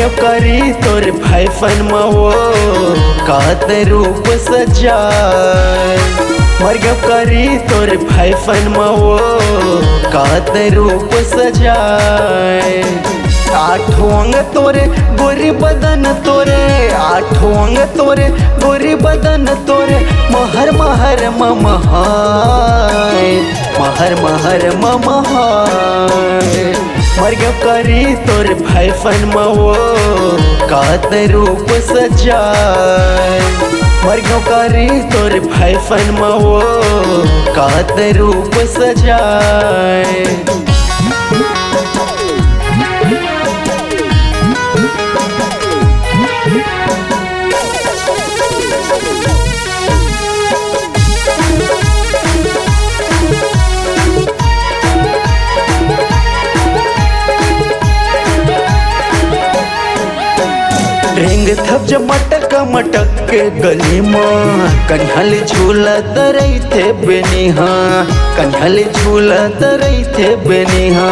मर्ग करी तोर भाई फन मवो कात रूप सजाए। मर्ग करी तोर भाई फन मवो कात रूप सजाए। आठों अंग तोरे गोरी बदन तोरे, आठों अंग तोरे गोरी बदन तोरे महर महर ममहाय, महर महर ममहाय। मर्ग करी तोर भाई फन मवो कात रूप सजाए। मर्ग करी तोर भाई फन मवो कात रूप सजाए। रेंग थप जब मटक मटक के गली माँ कन्हल झूला तरई थे बेनिहा, कन्हल झूला तरई थे बेनिहा।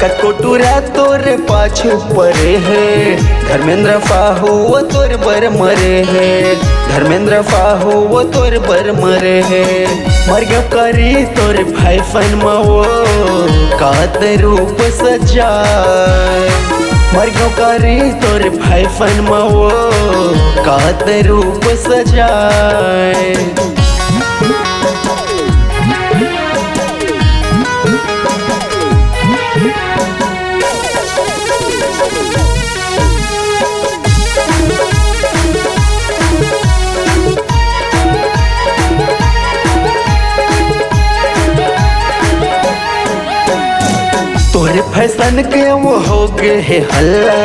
कटकोटुरा तोरे पाछू परे है, धर्मेंद्र फाहू वो तोर बर मरे है, धर्मेंद्र फाहू वो तोर बर मरे है। मर्ग करी तोर भाई फन मवो कात रूप सजाए। मर्ग करी तोर भाई फन मवो कात रूप सजाए। तोरे फैशन के वो हो गए है हल्ला,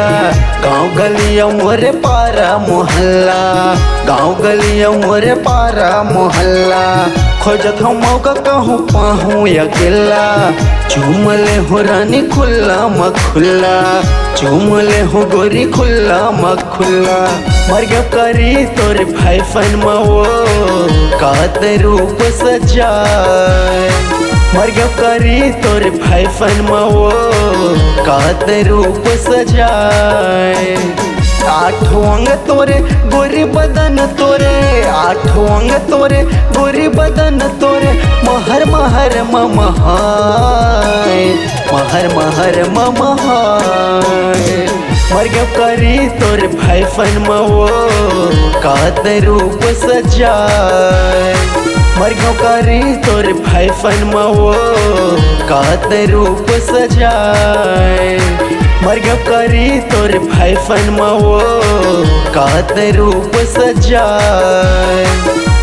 गाँव गलिया मोरे पारा मोहल्ला, गाँव गलिया मोरे पारा मोहल्ला। खोजत हम मौका कहूँ पाहूँ अकेला, चूम ले हो रानी खुल्ला मखुल्ला, चूम ले हो गोरी खुल्ला मखुल्ला। मर्ग करी तोर भाई फन मवो कात रूप सजाए। मर्ग करी तोर भाई फन मवो कात रूप सजाए। आठों अंग तोरे गोरी बदन तोरे, आठों अंग तोरे गोरी बदन तोरे महर महर ममहाय, महर महर ममहाय। मर्ग करी तोर भाई फन मवो कात रूप सजाए। मर्ग करी तोर भाई फन मवो कात रूप सजाए। मर्ग करी तोर भाई फन मवो कात रूप सजाए।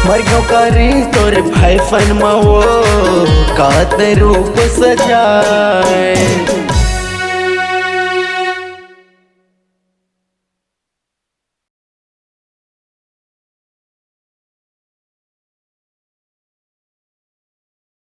मर्ग करी तोर भाई फन मवो कात रूप सजाए।